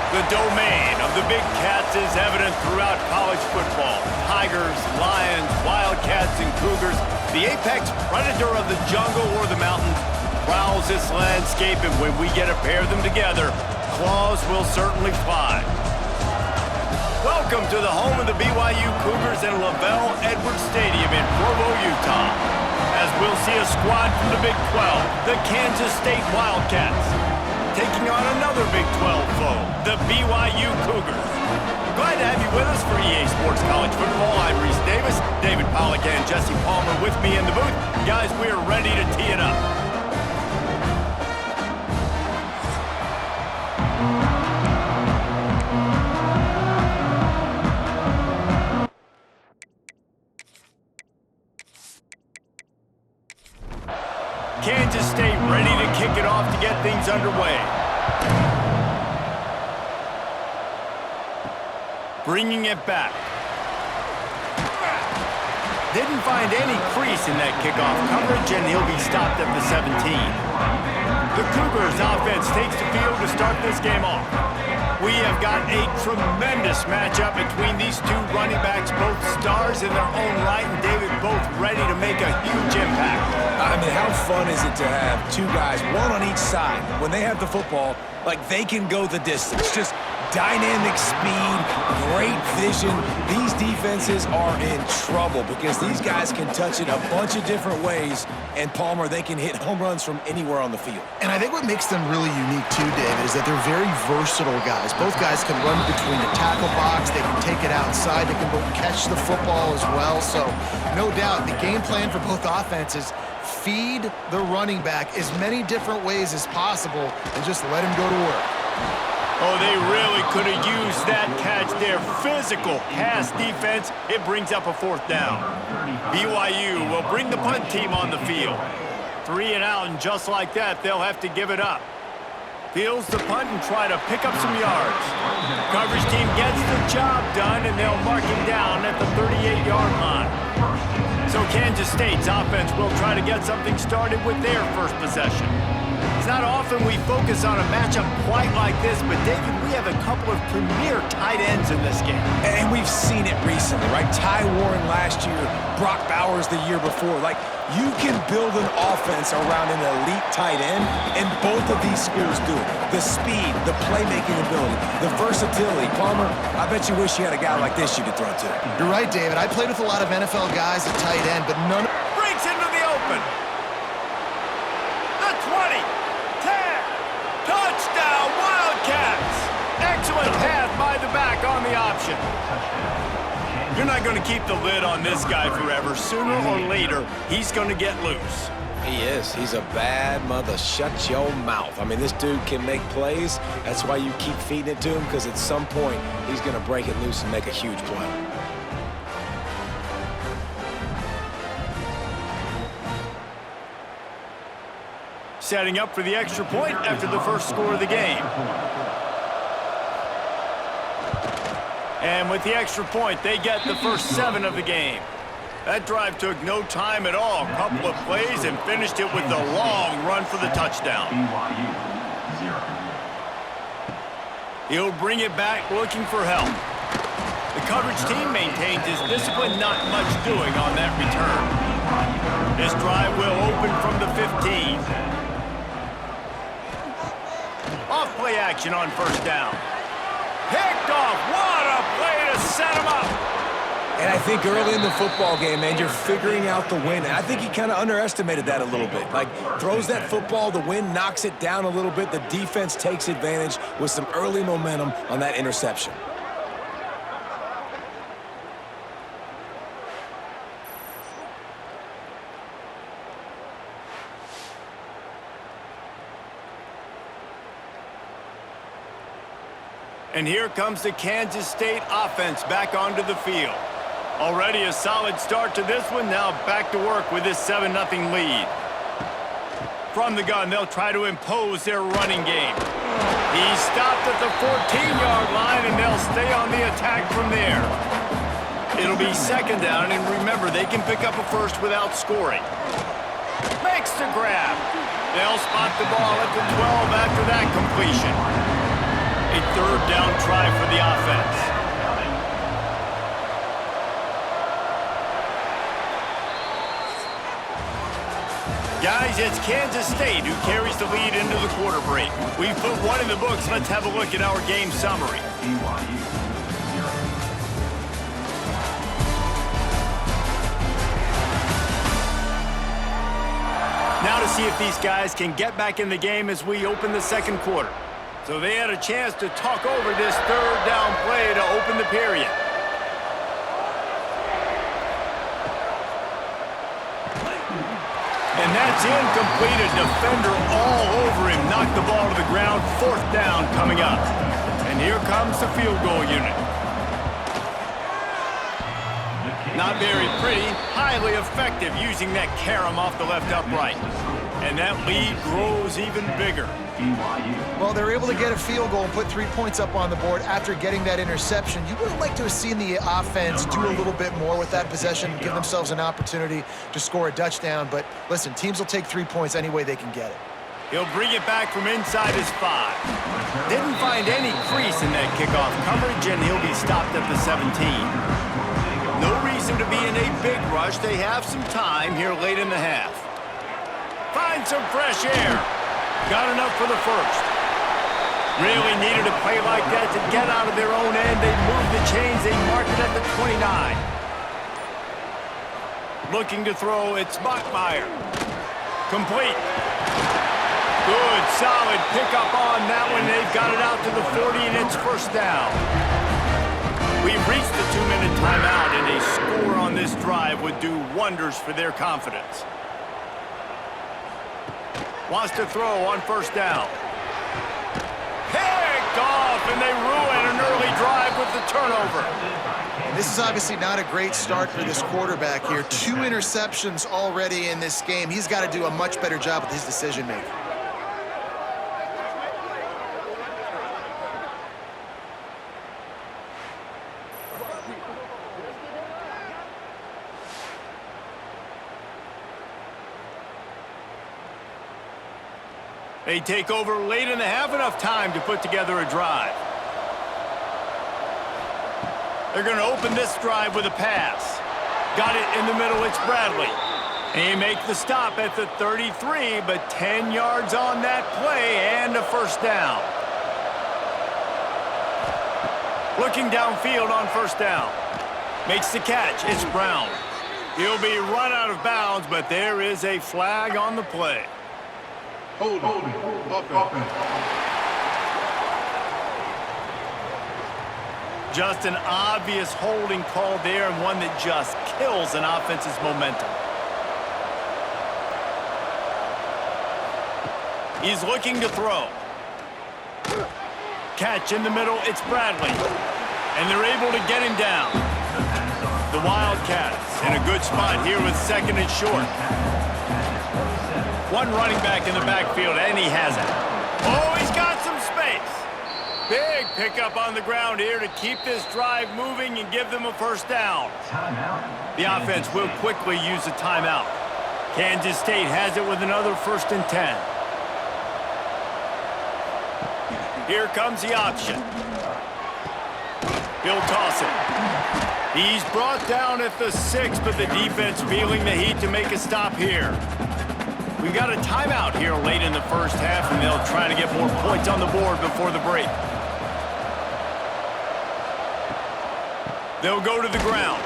The domain of the Big Cats is evident throughout college football. Tigers, lions, wildcats, and cougars. The apex predator of the jungle or the mountains prowls this landscape, and when we get a pair of them together, claws will certainly fly. Welcome to the home of the BYU Cougars in Lavelle Edwards Stadium in Provo, Utah. As we'll see a squad from the Big 12, the Kansas State Wildcats, taking on another Big 12 foe, the BYU Cougars. Glad to have you with us for EA Sports College Football. I'm Reese Davis, David Pollack and Jesse Palmer with me in the booth. Guys, we are ready to tee it up. Kansas State ready to kick it off to get things underway. Bringing it back. Didn't find any crease in that kickoff coverage, and he'll be stopped at the 17. The Cougars offense takes the field to start this game off. We have got a tremendous matchup between these two running backs, both stars in their own right, and David, both ready to make a huge impact. I mean, how fun is it to have two guys, one on each side, when they have the football, like they can go the distance. Just dynamic speed, great vision. These defenses are in trouble because these guys can touch it a bunch of different ways, and Palmer, they can hit home runs from anywhere on the field. And I think what makes them really unique too, David, is that they're very versatile guys. Both guys can run between the tackle box, they can take it outside, they can both catch the football as well. So no doubt the game plan for both offenses, feed the running back as many different ways as possible and just let him go to work. Oh, they really could have used that catch there. Physical pass defense. It brings up a fourth down. BYU will bring the punt team on the field. 3 and out, and just like that, they'll have to give it up. Fields the punt and try to pick up some yards. Coverage team gets the job done, and they'll mark him down at the 38-yard line. So Kansas State's offense will try to get something started with their first possession. It's not often we focus on a matchup quite like this, but David, we have a couple of premier tight ends in this game. And we've seen it recently, right? Ty Warren last year, Brock Bowers the year before. Like, you can build an offense around an elite tight end, and both of these schools do it. The speed, the playmaking ability, the versatility. Palmer, I bet you wish you had a guy like this you could throw to. You're right, David. I played with a lot of NFL guys at tight end, but none of... Breaks into the open. The 20. 10. Touchdown, Wildcats. Excellent pass by the back on the option. You're not going to keep the lid on this guy forever. Sooner or later, he's going to get loose. He is. He's a bad mother. Shut your mouth. I mean, this dude can make plays. That's why you keep feeding it to him, because at some point, he's going to break it loose and make a huge play. Setting up for the extra point after the first score of the game. And with the extra point, they get the first 7 of the game. That drive took no time at all. A couple of plays and finished it with a long run for the touchdown. He'll bring it back looking for help. The coverage team maintains his discipline, not much doing on that return. This drive will open from the 15. Off play action on first down. Picked off. What a play to set him up. And I think early in the football game, man, you're figuring out the wind. And I think he kind of underestimated that a little bit. Like, throws that football, the wind knocks it down a little bit. The defense takes advantage with some early momentum on that interception. And here comes the Kansas State offense back onto the field. Already a solid start to this one. Now back to work with this 7-0 lead. From the gun, they'll try to impose their running game. He's stopped at the 14-yard line, and they'll stay on the attack from there. It'll be second down, and remember, they can pick up a first without scoring. Makes the grab. They'll spot the ball at the 12 after that completion. A third down try for the offense. Guys, it's Kansas State who carries the lead into the quarter break. We've put one in the books. Let's have a look at our game summary. BYU. Now to see if these guys can get back in the game as we open the second quarter. So they had a chance to talk over this third down play to open the period. And that's incomplete. A defender all over him. Knocked the ball to the ground. Fourth down coming up. And here comes the field goal unit. Not very pretty, highly effective using that carom off the left upright. And that lead grows even bigger. Well, they're able to get a field goal and put 3 points up on the board after getting that interception. You would have liked to have seen the offense do a little bit more with that possession, give themselves an opportunity to score a touchdown. But listen, teams will take 3 points any way they can get it. He'll bring it back from inside his 5. Didn't find any crease in that kickoff coverage, and he'll be stopped at the 17. No reason to be in a big rush. They have some time here late in the half. Find some fresh air. Got enough for the first. Really needed a play like that to get out of their own end. They moved the chains. They mark it at the 29. Looking to throw. It's Bachmeier. Complete. Good, solid pickup on that one. They've got it out to the 40, and it's first down. We've reached the 2-minute timeout, and a score on this drive would do wonders for their confidence. Wants to throw on first down. Picked off, and they ruin an early drive with the turnover. And this is obviously not a great start for this quarterback here. 2 interceptions already in this game. He's got to do a much better job with his decision-making. They take over late in the half, enough time to put together a drive. They're going to open this drive with a pass. Got it in the middle, it's Bradley. They make the stop at the 33, but 10 yards on that play and a first down. Looking downfield on first down. Makes the catch, it's Brown. He'll be run out of bounds, but there is a flag on the play. Hold it. Just an obvious holding call there, and one that just kills an offense's momentum. He's looking to throw. Catch in the middle, it's Bradley. And they're able to get him down. The Wildcats in a good spot here with second and short. One running back in the backfield, and he has it. Oh, he's got some space. Big pickup on the ground here to keep this drive moving and give them a first down. The offense will quickly use a timeout. Kansas State has it with another 1st and 10. Here comes the option. He'll toss it. He's brought down at the 6, but the defense feeling the heat to make a stop here. We've got a timeout here late in the first half, and they'll try to get more points on the board before the break. They'll go to the ground.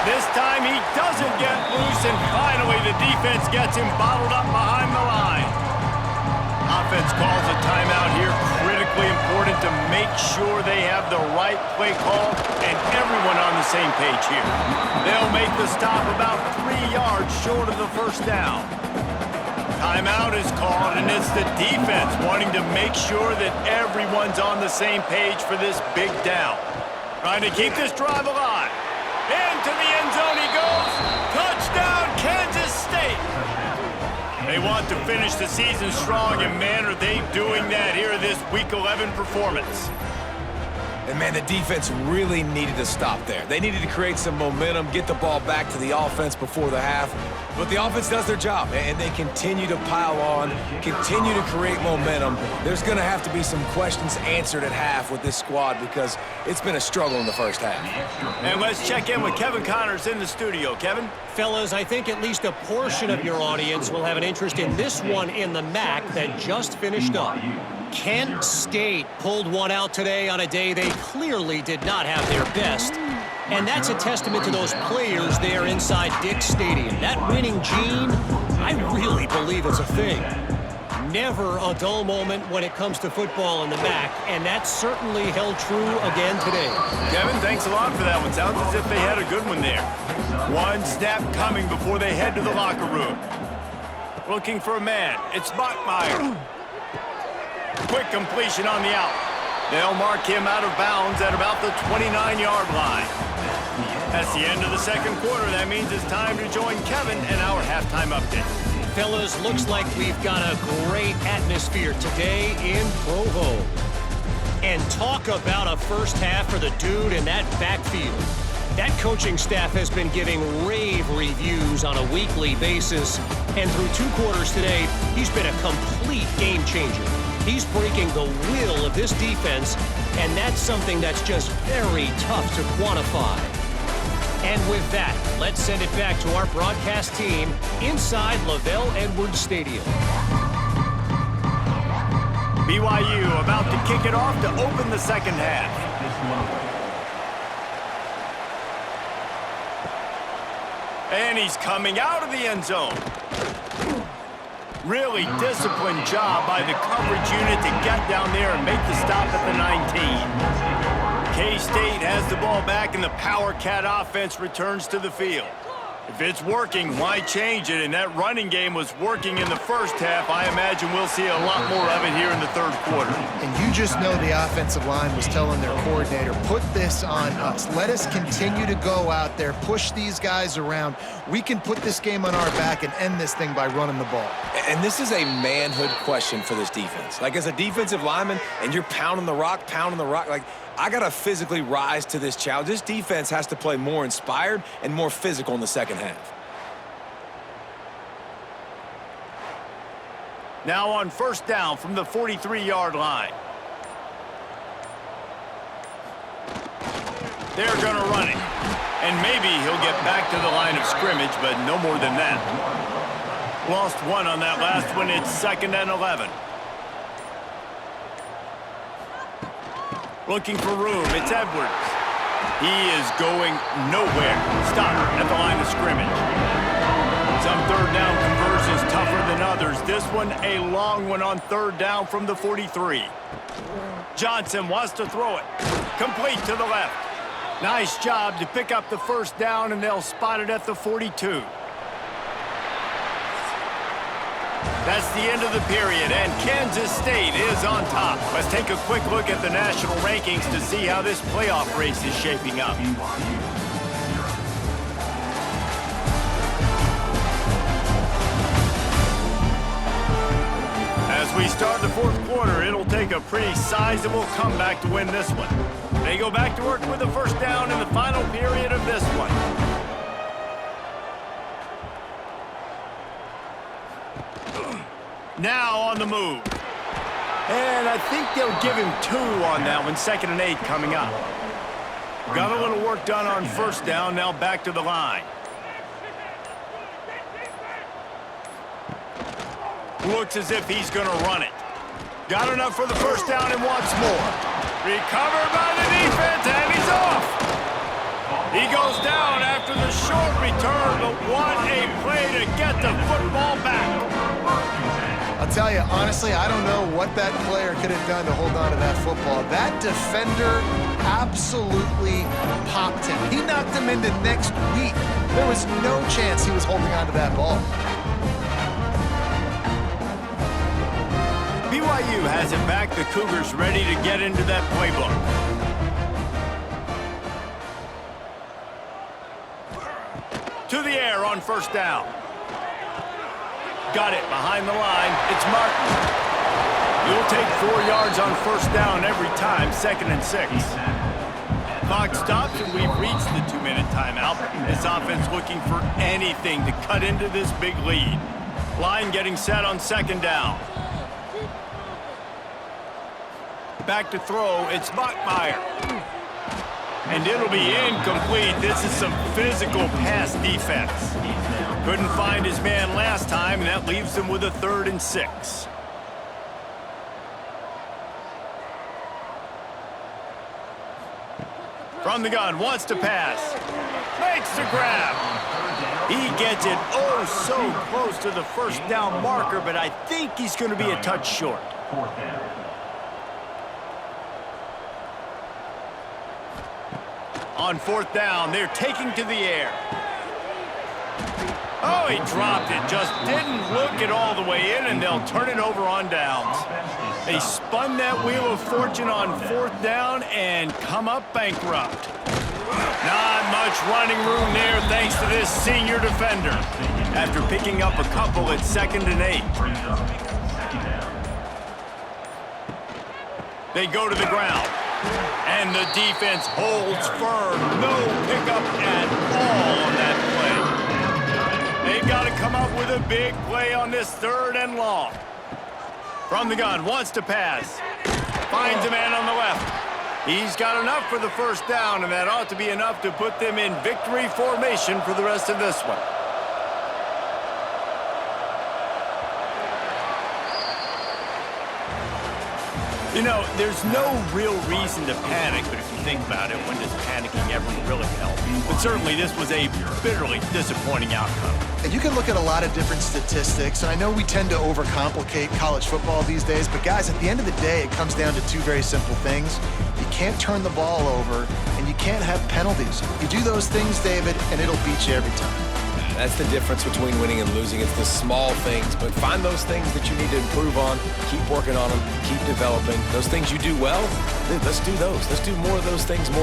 This time he doesn't get loose, and finally the defense gets him bottled up behind the line. Offense calls a timeout here. Critically important to make sure they have the right play call and everyone on the same page here. They'll make the stop about 3 yards short of the first down. Timeout is called, and it's the defense wanting to make sure that everyone's on the same page for this big down. Trying to keep this drive alive. Into the end zone he goes. Touchdown, Kansas State. They want to finish the season strong, and man, are they doing that here in this Week 11 performance. And, man, the defense really needed to stop there. They needed to create some momentum, get the ball back to the offense before the half. But the offense does their job, and they continue to pile on, continue to create momentum. There's going to have to be some questions answered at half with this squad because it's been a struggle in the first half. And let's check in with Kevin Connors in the studio. Kevin? Fellas, I think at least a portion of your audience will have an interest in this one in the MAC that just finished up. Kent State pulled one out today on a day they clearly did not have their best. And that's a testament to those players there inside Dick's Stadium. That winning gene, I really believe it's a thing. Never a dull moment when it comes to football in the MAC, and that certainly held true again today. Kevin, thanks a lot for that one. Sounds as if they had a good one there. One snap coming before they head to the locker room. Looking for a man. It's Bachmeier. Quick completion on the out. They'll mark him out of bounds at about the 29-yard line. That's the end of the second quarter. That means it's time to join Kevin in our halftime update. Fellas, looks like we've got a great atmosphere today in Provo. And talk about a first half for the dude in that backfield. That coaching staff has been giving rave reviews on a weekly basis. And through 2 quarters today, he's been a complete game changer. He's breaking the will of this defense, and that's something that's just very tough to quantify. And with that, let's send it back to our broadcast team inside Lavelle Edwards Stadium. BYU about to kick it off to open the second half. And he's coming out of the end zone. Really disciplined job by the coverage unit to get down there and make the stop at the 19. K-State has the ball back and the Power Cat offense returns to the field. If it's working, why change it? And that running game was working in the first half. I imagine we'll see a lot more of it here in the third quarter. And you just know the offensive line was telling their coordinator, put this on us. Let us continue to go out there, push these guys around. We can put this game on our back and end this thing by running the ball. And this is a manhood question for this defense. Like, as a defensive lineman, and you're pounding the rock, like, I got to physically rise to this challenge. This defense has to play more inspired and more physical in the second half. Now on first down from the 43-yard line. They're going to run it. And maybe he'll get back to the line of scrimmage, but no more than that. Lost one on that last one. It's 2nd and 11. Looking for room. It's Edwards. He is going nowhere. Stop at the line of scrimmage. Some third down conversions tougher than others. This one a long one on third down from the 43. Johnson wants to throw it. Complete to the left. Nice job to pick up the first down, and they'll spot it at the 42. That's the end of the period, and Kansas State is on top. Let's take a quick look at the national rankings to see how this playoff race is shaping up. As we start the fourth quarter, it'll take a pretty sizable comeback to win this one. They go back to work with the first down in the final period of this one. Now on the move. And I think they'll give him 2 on that one. 2nd and 8 coming up. Got a little work done on first down. Now back to the line. Looks as if he's going to run it. Got enough for the first down and wants more. Recovered by the defense, and he's off. He goes down after the short return, but what a play to get the football back. I'll tell you, honestly, I don't know what that player could have done to hold on to that football. That defender absolutely popped him. He knocked him into next week. There was no chance he was holding on to that ball. BYU has it back. The Cougars ready to get into that playbook. To the air on first down. Got it behind the line. It's Martin. You'll take 4 yards on first down every time, 2nd and 6. Clock stops, and we've reached the 2-minute timeout. This offense looking for anything to cut into this big lead. Line getting set on 2nd down. Back to throw, it's Bachmeier. And it'll be incomplete. This is some physical pass defense. Couldn't find his man last time, and that leaves him with a 3rd and 6. From the gun, wants to pass. Makes the grab. He gets it oh so close to the first down marker, but I think he's going to be a touch short. On 4th down, they're taking to the air. Oh, he dropped it. Just didn't look it all the way in, and they'll turn it over on downs. They spun that wheel of fortune on 4th down and come up bankrupt. Not much running room there thanks to this senior defender. After picking up a couple at 2nd and 8. They go to the ground. And the defense holds firm. No pickup at all on that play. They've got to come up with a big play on this 3rd and long. From the gun, wants to pass. Finds a man on the left. He's got enough for the first down, and that ought to be enough to put them in victory formation for the rest of this one. You know, there's no real reason to panic, but if you think about it, when does panicking ever really help? But certainly this was a bitterly disappointing outcome. And you can look at a lot of different statistics, and I know we tend to overcomplicate college football these days, but guys, at the end of the day, it comes down to 2 very simple things. You can't turn the ball over, and you can't have penalties. You do those things, David, and it'll beat you every time. That's the difference between winning and losing. It's the small things, but find those things that you need to improve on, keep working on them, keep developing. Those things you do well, let's do those. Let's do more of those things more.